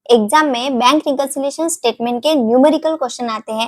Exam में bank reconciliation statement के numerical question आते हैं,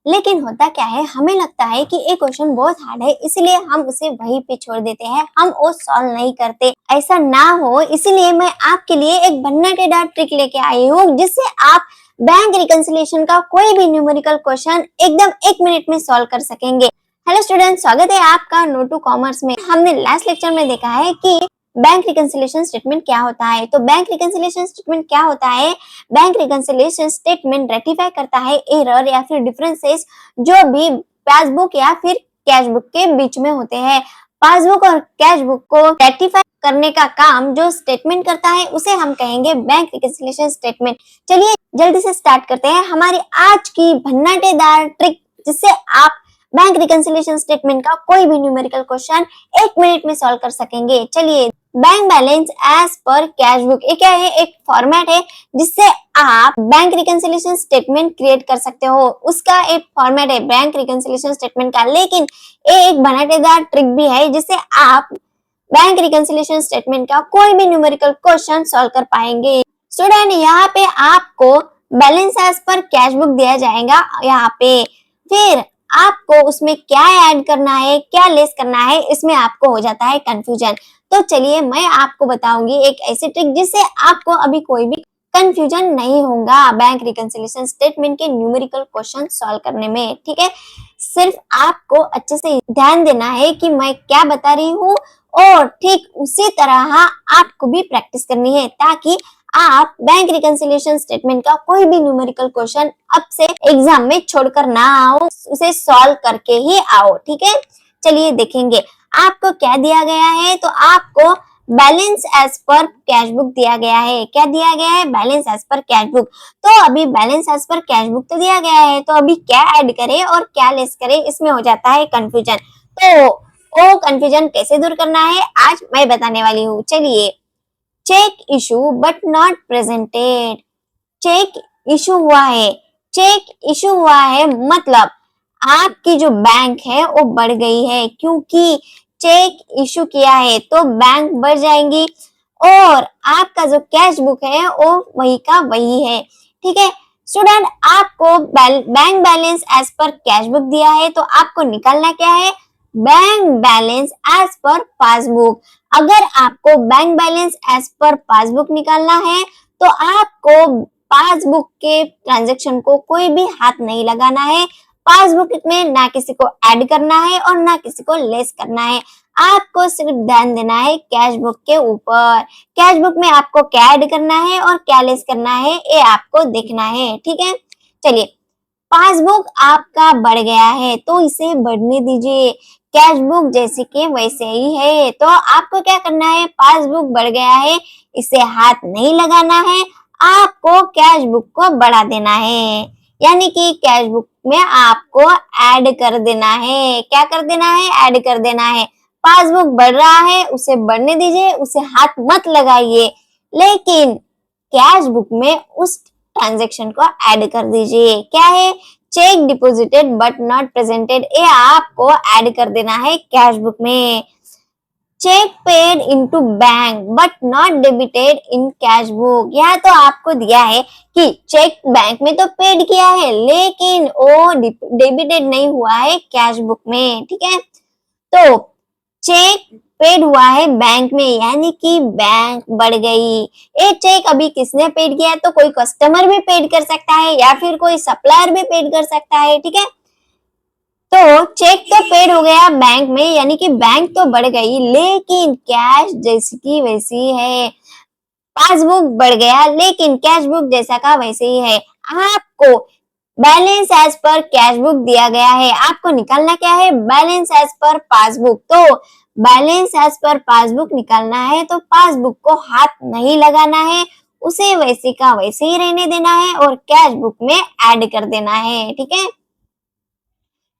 लेकिन होता क्या है, हमें लगता है कि ये क्वेश्चन बहुत हार्ड है, इसलिए हम उसे वहीं पे छोड़ देते हैं, हम वो सॉल्व नहीं करते। ऐसा ना हो, इसलिए मैं आपके लिए एक भन्नाटेदार ट्रिक लेके आई हूँ, जिससे आप बैंक रिकंसिलिएशन का कोई भी न्यूमेरिकल क्वेश्चन एकदम 1 मिनट में सॉल्व कर सकेंगे। हेलो स्टूडेंट, स्वागत है आपका नोटू कॉमर्स में। हमने लास्ट लेक्चर में देखा है कि बैंक रिकंसिलिएशन स्टेटमेंट क्या होता है। तो बैंक रिकंसिलिएशन स्टेटमेंट क्या होता है? बैंक रिकंसिलिएशन स्टेटमेंट रेक्टिफाई करता है एरर या फिर डिफरेंसेस जो भी पासबुक या फिर कैश बुक के बीच में होते हैं। पासबुक और कैश बुक को रेक्टिफाई करने का काम जो स्टेटमेंट करता है, उसे हम कहेंगे बैंक रिकंसिलिएशन स्टेटमेंट। चलिए जल्दी से स्टार्ट करते हैं हमारी आज की भन्नाटेदार ट्रिक, जिससे आप बैंक रिकंसिलिएशन स्टेटमेंट का कोई भी न्यूमेरिकल क्वेश्चन 1 मिनट में सॉल्व कर सकेंगे। चलिए, bank balance as per cash book, ये क्या है? एक फॉर्मेट है जिससे आप बैंक रिकंसिलिएशन स्टेटमेंट क्रिएट कर सकते हो। उसका एक फॉर्मेट है बैंक रिकंसिलिएशन स्टेटमेंट का, लेकिन ये एक बनाटेदार ट्रिक भी है जिससे आप बैंक रिकंसिलिएशन स्टेटमेंट का कोई भी न्यूमेरिकल क्वेश्चन सॉल्व कर पाएंगे। स्टूडेंट, यहाँ पे आपको balance as per cash book दिया जाएगा यहाँ पे, फिर आपको उसमें क्या ऐड करना है, क्या लेस करना है, इसमें आपको हो जाता है कंफ्यूजन। तो चलिए मैं आपको बताऊंगी एक ऐसी ट्रिक जिससे आपको अभी कोई भी कंफ्यूजन नहीं होगा बैंक रिकंसिलिएशन स्टेटमेंट के न्यूमेरिकल क्वेश्चन सॉल्व करने में। ठीक है, सिर्फ आपको अच्छे से ध्यान देना है कि मैं क्या बता रही हूँ, और ठीक उसी तरह आपको भी प्रैक्टिस करनी है, ताकि आप बैंक रिकंसिलिएशन स्टेटमेंट का कोई भी न्यूमेरिकल क्वेश्चन अब से एग्जाम में छोड़कर ना आओ, उसे सॉल्व करके ही आओ। ठीक है, चलिए देखेंगे आपको क्या दिया गया है। तो आपको balance as per cash book दिया गया है। क्या दिया गया है? Balance as per cash book. तो अभी balance as per cash book तो दिया गया है, तो अभी क्या ऐड करें और क्या लेस करें, इसमें हो जाता है कंफ्यूजन। तो वो कंफ्यूजन कैसे दूर करना है, आज मैं बताने वाली हूँ। चलिए, cheque issue but not presented. Cheque issue हुआ है, चेक इशू हुआ है मतलब आपकी जो बैंक है वो बढ़ गई है, क्योंकि चेक इशू किया है तो बैंक बढ़ जाएंगी, और आपका जो कैश बुक है वो वही का वही है। ठीक है स्टूडेंट, आपको bank balance as per cash book दिया है, तो आपको निकालना क्या है? Bank balance as per passbook. अगर आपको bank balance as per passbook निकालना है, तो आपको पासबुक के ट्रांजैक्शन को कोई भी हाथ नहीं लगाना है। पासबुक में ना किसी को ऐड करना है और ना किसी को लेस करना है। आपको सिर्फ ध्यान देना है कैश बुक के ऊपर। कैश बुक में आपको क्या ऐड करना है और क्या लेस करना है, ये आपको देखना है। ठीक है, चलिए, पासबुक आपका बढ़ गया है तो इसे बढ़ने दीजिए। कैश बुक जैसे कि वैसे ही है, तो आपको क्या करना है? पासबुक बढ़ गया है, इसे हाथ नहीं लगाना है, आपको कैश बुक को बढ़ा देना है। यानी कि कैश बुक में आपको ऐड कर देना है। क्या कर देना है? ऐड कर देना है। पासबुक बढ़ रहा है, उसे बढ़ने दीजिए, उसे हाथ मत लगाइए, लेकिन कैश बुक में उस ट्रांजैक्शन को ऐड कर दीजिए। क्या है? Cheque deposited but not presented, ये आपको ऐड कर देना है कैश बुक में। Cheque paid into bank but not debited in cash book, यह तो आपको दिया है कि चेक बैंक में तो पेड किया है, लेकिन वो डेबिटेड नहीं हुआ है कैश बुक में। ठीक है, तो चेक पेड हुआ है बैंक में, यानी कि बैंक बढ़ गई। ये चेक अभी किसने पेड किया? तो कोई कस्टमर भी पेड कर सकता है या फिर कोई सप्लायर भी पेड कर सकता है। ठीक है, तो चेक तो पेड हो गया बैंक में, यानी कि बैंक तो बढ़ गई, लेकिन कैश जैसी की वैसी है। पासबुक बढ़ गया, लेकिन कैश बुक जैसा का वैसे ही है। आपको balance as per cash book दिया गया है, आपको निकालना क्या है? Balance as per passbook. तो बैलेंस एज पर पासबुक निकालना है, तो पासबुक को हाथ नहीं लगाना है, उसे वैसे का वैसे ही रहने देना है और कैश बुक में ऐड कर देना है। ठीक है,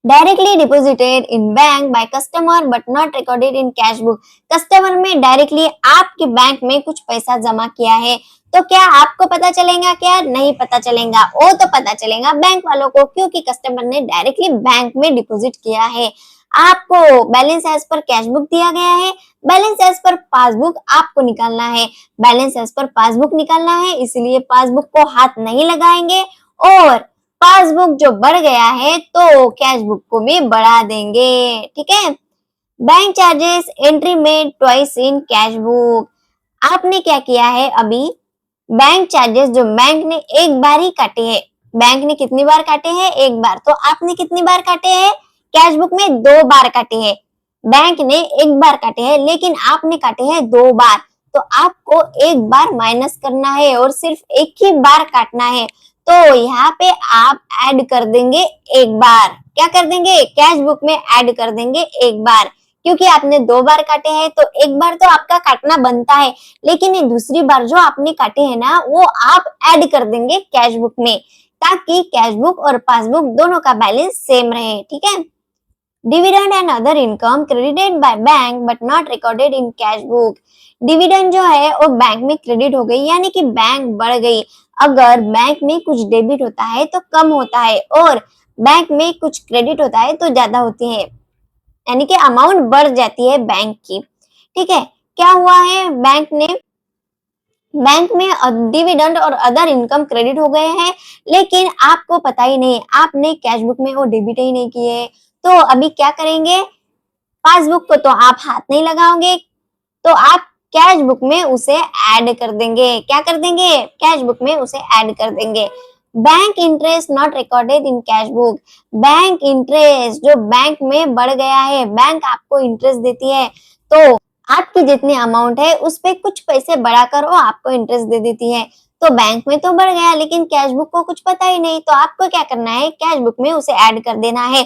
directly deposited in bank by customer but not recorded in cash book. Customer में डायरेक्टली आपके बैंक में कुछ पैसा जमा किया है, तो क्या आपको पता चलेगा? क्या नहीं पता चलेगा? वो तो पता चलेगा बैंक वालों को, क्योंकि कस्टमर ने डायरेक्टली बैंक में डिपॉजिट किया है। आपको balance as per cash book दिया गया है, बैलेंस एज पर पासबुक आपको निकालना है, बैलेंस एज पर पासबुक निकालना है, इसलिए पासबुक को हाथ नहीं लगाएंगे और पासबुक जो बढ़ गया है तो कैश बुक को भी बढ़ा देंगे। ठीक है। Bank charges entry made twice in cash book. आपने क्या किया है अभी, बैंक चार्जेस जो बैंक ने एक बार ही काटे हैं, बैंक ने कितनी बार काटे हैं, एक बार, तो आपने कितनी बार काटे हैं, कैश बुक में 2 बार काटे हैं। बैंक ने एक बार काटे हैं लेकिन आपने काटे हैं 2 बार, तो आपको एक बार माइनस करना है और सिर्फ एक ही बार काटना है। तो यहाँ पे आप ऐड कर देंगे एक बार, क्या कर देंगे, कैश बुक में ऐड कर देंगे एक बार, क्योंकि आपने 2 बार काटे हैं तो एक बार तो आपका काटना बनता है, लेकिन ये दूसरी बार जो आपने काटे हैं ना वो आप ऐड कर देंगे कैश बुक में, ताकि कैश बुक और पासबुक दोनों का बैलेंस सेम रहे। ठीक है। Dividend and other income credited by bank but not recorded in cash book. Dividend जो है वो बैंक में क्रेडिट हो गई, यानी कि बैंक बढ़ गई। अगर बैंक में कुछ डेबिट होता है तो कम होता है और बैंक में कुछ क्रेडिट होता है तो ज्यादा होती है, यानी कि अमाउंट बढ़ जाती है बैंक की। ठीक है। क्या हुआ है, बैंक में डिविडेंड और अदर इनकम क्रेडिट हो गए हैं, लेकिन आपको पता ही नहीं, आपने कैश बुक में वो डेबिट ही नहीं किए। तो अभी क्या करेंगे, पासबुक को तो आप हाथ नहीं लगाओगे, तो आप कैश बुक में उसे ऐड कर देंगे। क्या कर देंगे, कैश बुक में उसे ऐड कर देंगे। Bank interest not recorded in cash book. Bank interest जो बैंक में बढ़ गया है, बैंक आपको इंटरेस्ट देती है, तो आपकी जितनी अमाउंट है उस पे कुछ पैसे बढ़ाकर वो आपको इंटरेस्ट दे देती है। तो बैंक में तो बढ़ गया लेकिन कैश बुक को कुछ पता ही नहीं, तो आपको क्या करना है, कैश बुक में उसे ऐड कर देना है।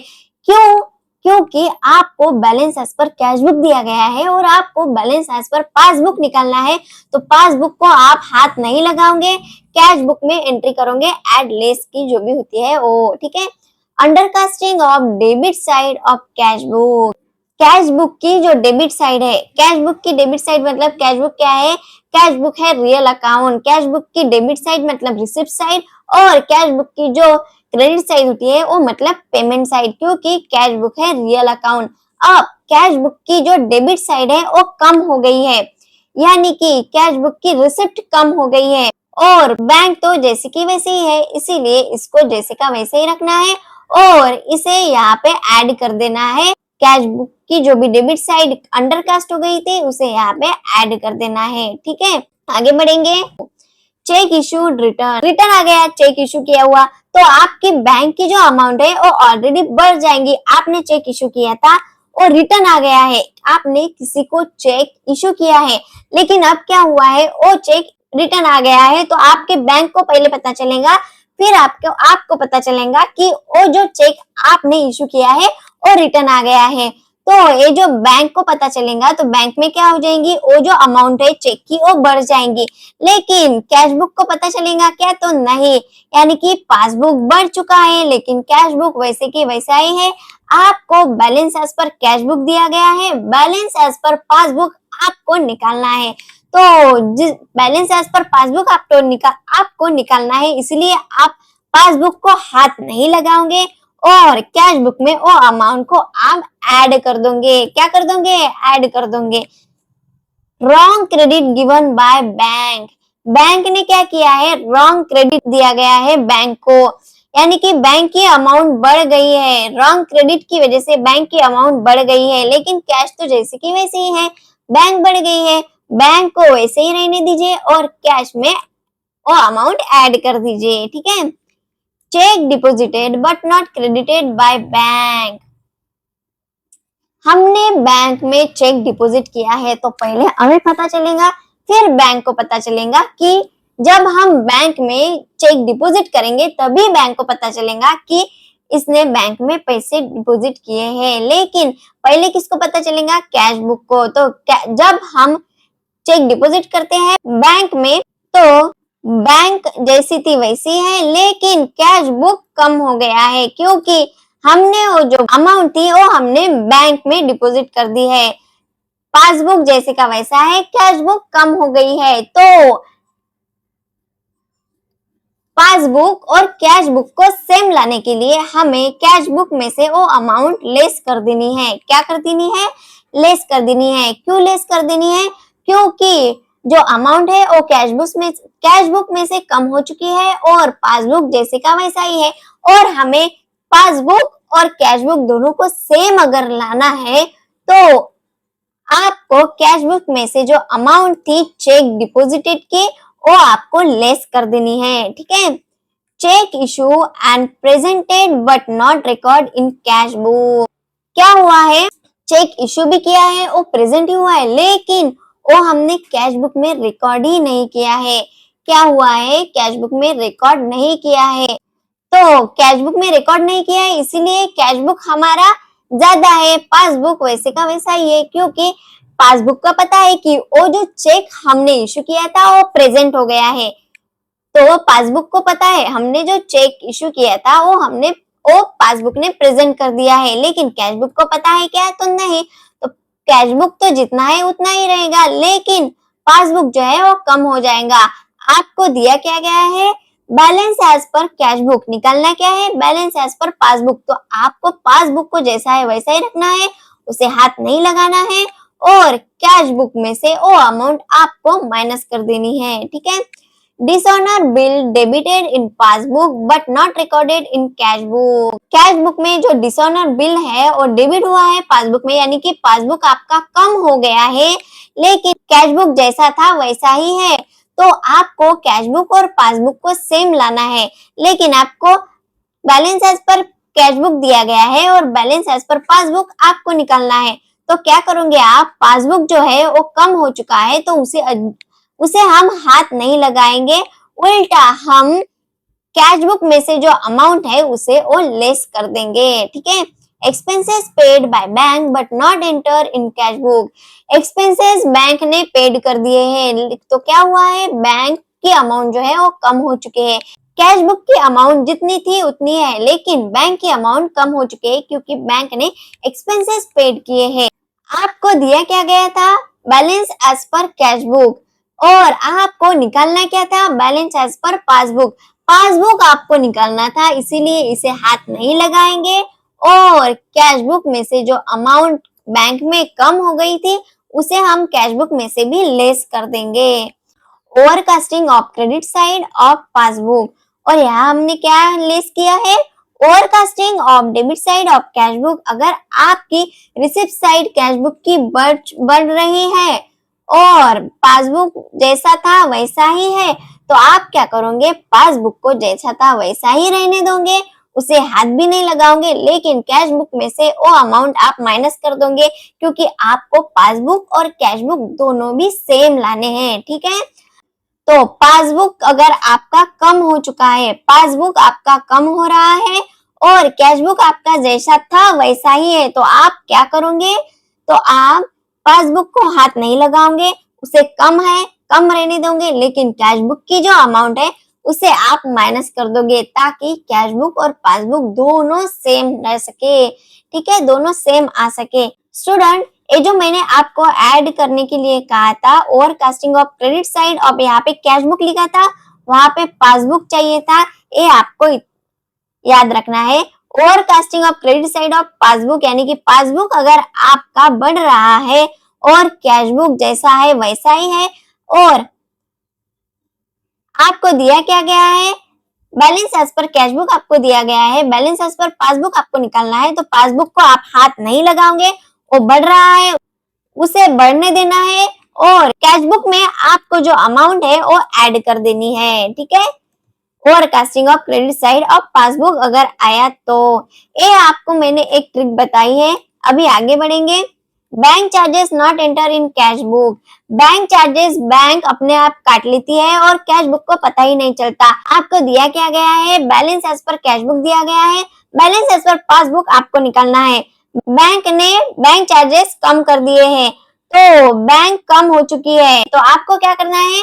क्यों, क्योंकि आपको balance as per cash book दिया गया है और आपको बैलेंस एज पर पासबुक निकालना है, तो पासबुक को आप हाथ नहीं लगाओगे, कैश बुक में एंट्री करोगे एड लेस की जो भी होती है वो। ठीक है। Undercasting of debit side of cash book. Cash book की जो डेबिट साइड है, कैश बुक की डेबिट साइड मतलब कैश बुक क्या है, कैश बुक है रियल अकाउंट, कैश बुक की डेबिट साइड मतलब रिसिप्ट साइड, और कैश बुक की जो क्रेडिट साइड होती है वो मतलब पेमेंट साइड, क्योंकि कैश बुक है रियल अकाउंट। अब कैश बुक की जो डेबिट साइड है वो कम हो गई है, यानी कि कैश बुक की रिसिप्ट कम हो गई है, और बैंक तो जैसे की वैसे ही है, इसीलिए इसको जैसे का वैसे ही रखना है और इसे यहाँ पे ऐड कर देना है। कैश बुक की जो भी डेबिट साइड अंडरकास्ट हो गई थी उसे यहाँ पे ऐड कर देना है। ठीक है। आगे बढ़ेंगे। चेक इशूड रिटर्न, रिटर्न आ गया, चेक इशू किया हुआ, तो आपकी बैंक की जो अमाउंट है वो ऑलरेडी बढ़ जाएंगी। आपने चेक इशू किया था और रिटर्न आ गया है, आपने किसी को चेक इशू किया है, लेकिन अब क्या हुआ है, वो चेक रिटर्न आ गया है, तो आपके बैंक को पहले पता चलेगा, फिर आपको आपको पता चलेगा कि वो जो चेक आपने इशू किया है वो रिटर्न आ गया है। तो ये जो बैंक को पता चलेगा तो बैंक में क्या हो जाएंगी, वो जो अमाउंट है चेक की वो बढ़ जाएंगी, लेकिन कैश बुक को पता चलेगा क्या, तो नहीं, यानी कि पासबुक बढ़ चुका है लेकिन कैश बुक वैसे की वैसा ही है। आपको balance as per cash book दिया गया है, बैलेंस एज पर पासबुक आपको निकालना है। तो जिस बैलेंस एज पर पासबुक आपको निकालना है, इसलिए आप पासबुक को हाथ नहीं लगाओगे और कैश बुक में वो अमाउंट को आप ऐड कर दोगे। क्या कर दोगे, ऐड कर दोगे। Wrong credit given by bank, bank ने क्या किया है, रॉन्ग क्रेडिट दिया गया है बैंक को, यानी कि बैंक की अमाउंट बढ़ गई है, रॉन्ग क्रेडिट की वजह से बैंक की अमाउंट बढ़ गई है, लेकिन कैश तो जैसे की वैसे ही है, बैंक बढ़ गई है, बैंक को वैसे ही रहने दीजिए और कैश में वो अमाउंट ऐड कर दीजिए। ठीक है। Cheque deposited but not credited by bank, हमने बैंक में चेक डिपॉजिट किया है तो पहले हमें पता चलेगा, फिर बैंक को पता चलेगा कि जब हम बैंक में चेक डिपॉजिट करेंगे तभी बैंक को पता चलेगा कि इसने बैंक में पैसे डिपॉजिट किए हैं, लेकिन पहले किसको पता चलेगा, कैश बुक को। तो जब हम चेक डिपॉजिट करते हैं बैंक में तो बैंक जैसी थी वैसी है, लेकिन कैश बुक कम हो गया है, क्योंकि हमने वो जो अमाउंट थी वो हमने बैंक में डिपॉजिट कर दी है। पासबुक जैसे का वैसा है, कैश बुक कम हो गई है। तो पासबुक और कैश बुक को सेम लाने के लिए हमें कैश बुक में से वो अमाउंट लेस कर देनी है। क्या कर देनी है? लेस कर देनी है। क्यों लेस कर देनी है? क्योंकि जो अमाउंट है वो कैश बुक में से कम हो चुकी है और पासबुक जैसे का वैसा ही है, और हमें पासबुक और कैश बुक दोनों को सेम अगर लाना है तो आपको कैश बुक में से जो अमाउंट थी चेक डिपॉजिटेड की, वो आपको लेस कर देनी है। ठीक है, cheque issue and presented but not record in cash book. क्या हुआ है? चेक इशू भी किया है, वो प्रेजेंट ही हुआ है, लेकिन वो हमने कैश बुक में रिकॉर्ड ही नहीं किया है। क्या हुआ है? कैश बुक में रिकॉर्ड नहीं किया है। तो कैश बुक में रिकॉर्ड नहीं किया है, इसीलिए कैश बुक हमारा ज्यादा है, पासबुक वैसे का वैसा ही है, क्योंकि पासबुक का पता है कि वो जो चेक हमने इशू किया था वो प्रेजेंट हो गया है। तो पासबुक को पता है हमने जो चेक इशू किया था वो पासबुक ने प्रेजेंट कर दिया है, लेकिन कैश बुक को पता है क्या? तो नहीं। तो कैश बुक तो जितना है उतना ही रहेगा, लेकिन पासबुक जो है वो कम हो जाएगा। आपको दिया क्या गया है? Balance as per cash book. निकालना क्या है? Balance as per passbook. तो आपको पासबुक को जैसा है वैसा ही रखना है, उसे हाथ नहीं लगाना है, और कैश बुक में से वो अमाउंट आपको माइनस कर देनी है। ठीक है, dishonour bill debited in passbook but not recorded in cash book. Cash book में जो डिसऑनर बिल है और डेबिट हुआ है पासबुक में, यानी कि पासबुक आपका कम हो गया है, लेकिन कैश बुक जैसा था वैसा ही है। तो आपको कैश बुक और पासबुक को सेम लाना है, लेकिन आपको balance as per cash book दिया गया है और बैलेंस एज पर पासबुक आपको निकालना है। तो क्या करोगे आप? पासबुक जो है वो कम हो चुका है, तो उसे हम हाथ नहीं लगाएंगे, उल्टा हम कैश बुक में से जो अमाउंट है उसे वो लेस कर देंगे। ठीक है, expenses paid by bank but not enter in cash book. Expenses bank ने पेड कर दिए हैं, तो क्या हुआ है? बैंक की अमाउंट जो है वो कम हो चुके हैं। कैश बुक की अमाउंट जितनी थी उतनी है, लेकिन बैंक की अमाउंट कम हो चुकी है क्योंकि बैंक ने एक्सपेंसेस पेड किए हैं। आपको दिया क्या गया था? Balance as per cash book, और आपको निकालना क्या था? Balance as per passbook. Passbook आपको निकालना था, इसीलिए इसे हाथ नहीं लगाएंगे, और कैश बुक में से जो अमाउंट बैंक में कम हो गई थी उसे हम कैश बुक में से भी लेस कर देंगे। Overcasting of credit side of passbook, और यहाँ हमने क्या लेस किया है? Overcasting of debit side of cash book. अगर आपकी रिसिप्ट साइड कैश बुक की बढ़ रही है और पासबुक जैसा था वैसा ही है, तो आप क्या करोगे? पासबुक को जैसा था वैसा ही रहने दोगे, उसे हाथ भी नहीं लगाओगे, लेकिन कैश बुक में से वो अमाउंट आप माइनस कर दोगे, क्योंकि आपको पासबुक और कैश बुक दोनों भी सेम लाने हैं। ठीक है, तो पासबुक अगर आपका कम हो चुका है, पासबुक आपका कम हो रहा है और कैश बुक आपका जैसा था वैसा ही है, तो आप क्या करोगे? तो आप पासबुक को हाथ नहीं लगाओगे, उसे कम रहने दोगे, लेकिन कैश बुक की जो अमाउंट है उसे आप माइनस कर दोगे, ताकि कैश बुक और पासबुक दोनों सेम रह सके। ठीक है, दोनों सेम आ सके। स्टूडेंट, ये जो मैंने आपको ऐड करने के लिए कहा था, ओवरकास्टिंग ऑफ क्रेडिट साइड, और यहाँ पे कैश बुक लिखा था, वहां पे पासबुक चाहिए था, ये आपको याद रखना है। Overcasting of credit side of passbook, यानी कि पासबुक अगर आपका बढ़ रहा है और कैश बुक जैसा है वैसा ही है, और आपको दिया क्या गया है? Balance as per cash book आपको दिया गया है, बैलेंस एज पर पासबुक आपको निकालना है, तो पासबुक को आप हाथ नहीं लगाओगे, वो बढ़ रहा है उसे बढ़ने देना है, और कैश बुक में आपको जो अमाउंट है वो ऐड कर देनी है। ठीक है, overcasting of credit side of passbook अगर आया तो। ये आपको मैंने एक ट्रिक बताई है। अभी आगे बढ़ेंगे। Bank charges not enter in cash book. Bank charges bank अपने आप काट लेती है और कैश बुक को पता ही नहीं चलता। आपको दिया क्या गया है? Balance as per cash book दिया गया है, बैलेंस एज पर पासबुक आपको निकालना है। बैंक ने बैंक चार्जेस कम कर दिए हैं, तो बैंक कम हो चुकी है, तो आपको क्या करना है?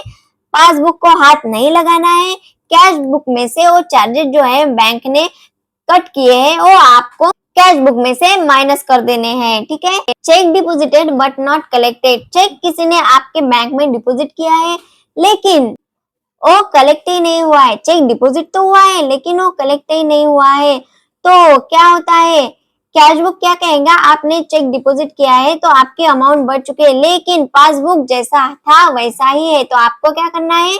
पासबुक को हाथ नहीं लगाना है, कैश बुक में से वो चार्जेस जो है बैंक ने कट किए हैं वो आपको कैश बुक में से माइनस कर देने हैं। ठीक है, cheque deposited but not collected. Cheque किसी ने आपके बैंक में डिपॉजिट किया है, लेकिन वो कलेक्ट ही नहीं हुआ है। चेक डिपॉजिट तो हुआ है लेकिन वो कलेक्ट ही नहीं हुआ है। तो क्या होता है, कैशबुक क्या कहेगा, आपने चेक डिपॉजिट किया है तो आपके अमाउंट बढ़ चुके हैं, लेकिन पासबुक जैसा था वैसा ही है। तो आपको क्या करना है,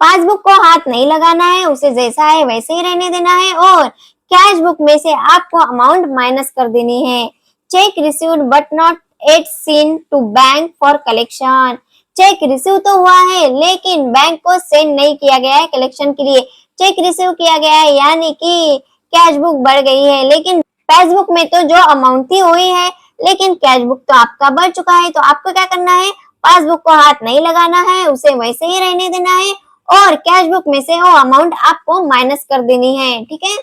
पासबुक को हाथ नहीं लगाना है, उसे जैसा है वैसे ही रहने देना है और कैश बुक में से आपको अमाउंट माइनस कर देनी है। Cheque received but not at seen to bank for collection. Cheque receive तो हुआ है लेकिन बैंक को सेंड नहीं किया गया है कलेक्शन के लिए। चेक रिसीव किया गया है यानी कि कैश बुक बढ़ गई है, लेकिन पासबुक में तो जो अमाउंट थी वही है, लेकिन कैश बुक तो आपका बढ़ चुका है। तो आपको क्या करना है, पासबुक को हाथ नहीं लगाना है, उसे वैसे ही रहने देना है और कैश बुक में से वो अमाउंट आपको माइनस कर देनी है। ठीक है।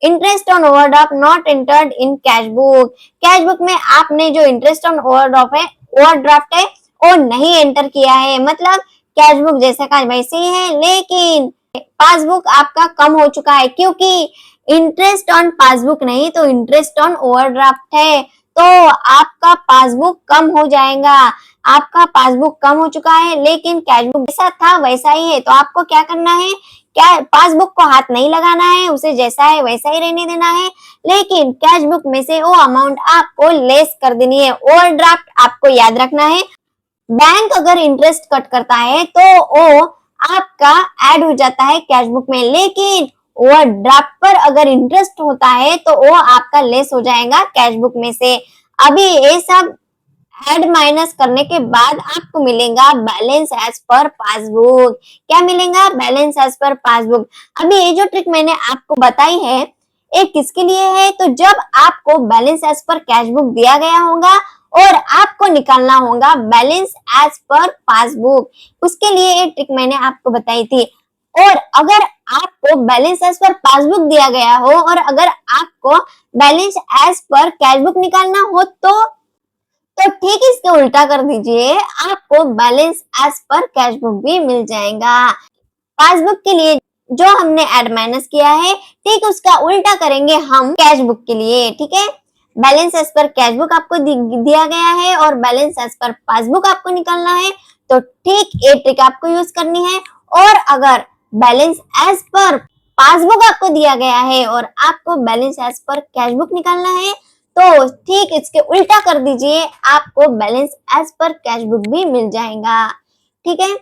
Interest on overdraft not entered in cash book. Cash book में आपने जो इंटरेस्ट ऑन ओवरड्राफ्ट है वो नहीं एंटर किया है, मतलब कैश बुक जैसा का वैसे ही है, लेकिन पासबुक आपका कम हो चुका है क्योंकि इंटरेस्ट ऑन पासबुक नहीं तो इंटरेस्ट ऑन ओवरड्राफ्ट है। तो आपका पासबुक कम हो जाएगा। आपका पासबुक कम हो चुका है लेकिन कैशबुक जैसा था वैसा ही है। तो आपको क्या करना है, क्या पासबुक को हाथ नहीं लगाना है, उसे जैसा है वैसा ही रहने देना है, लेकिन कैशबुक में से वो अमाउंट आपको लेस कर देनी है। ओवरड्राफ्ट आपको याद रखना है, बैंक अगर इंटरेस्ट कट करता है तो वो आपका ऐड हो जाता है कैशबुक में, लेकिन ओवरड्राफ्ट पर अगर इंटरेस्ट होता है तो वो आपका लेस हो जाएगा कैशबुक में से। अभी ये सब ऐड माइनस करने के बाद आपको मिलेगा बैलेंस एज पर पासबुक। क्या मिलेगा, बैलेंस एज पर पासबुक। अभी ये जो ट्रिक मैंने आपको बताई है ये किसके लिए है, तो जब आपको बैलेंस एज पर कैशबुक दिया गया होगा और आपको निकालना होगा बैलेंस एज पर पासबुक, उसके लिए ये ट्रिक मैंने आपको बताई थी। और अगर आपको बैलेंस एज पर पासबुक दिया गया हो और अगर आपको बैलेंस एज पर कैशबुक निकालना हो तो ठीक इसके उल्टा कर दीजिए, आपको बैलेंस एज पर कैशबुक भी मिल जाएगा। पासबुक के लिए जो हमने ऐड माइनस किया है ठीक उसका उल्टा करेंगे हम कैशबुक के लिए। ठीक है, बैलेंस एज पर कैशबुक आपको दिया गया है और बैलेंस एज पर पासबुक आपको निकालना है, तो ठीक ये ट्रिक आपको यूज करनी है। और अगर बैलेंस एज पर पासबुक आपको दिया गया है और आपको बैलेंस एज पर कैशबुक निकालना है तो ठीक इसके उल्टा कर दीजिए, आपको बैलेंस एज पर कैशबुक भी मिल जाएगा। ठीक है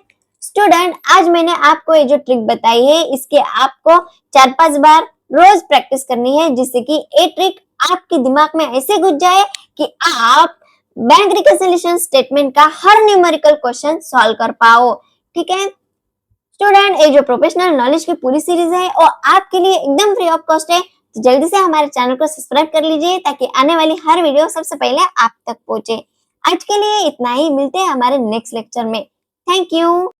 स्टूडेंट, आज मैंने आपको ये जो ट्रिक बताई है इसके आपको 4-5 बार रोज प्रैक्टिस करनी है, जिससे कि ये ट्रिक आपके दिमाग में ऐसे घुस जाए कि आप बैंक रिकन्सिलिएशन स्टेटमेंट का हर न्यूमेरिकल क्वेश्चन सॉल्व कर पाओ। ठीक है स्टूडेंट, ये जो प्रोफेशनल नॉलेज की पूरी सीरीज है वो आपके लिए एकदम फ्री ऑफ कॉस्ट है, तो जल्दी से हमारे चैनल को सब्सक्राइब कर लीजिए ताकि आने वाली हर वीडियो सबसे पहले आप तक पहुंचे। आज के लिए इतना ही, मिलते हैं हमारे नेक्स्ट लेक्चर में। Thank you.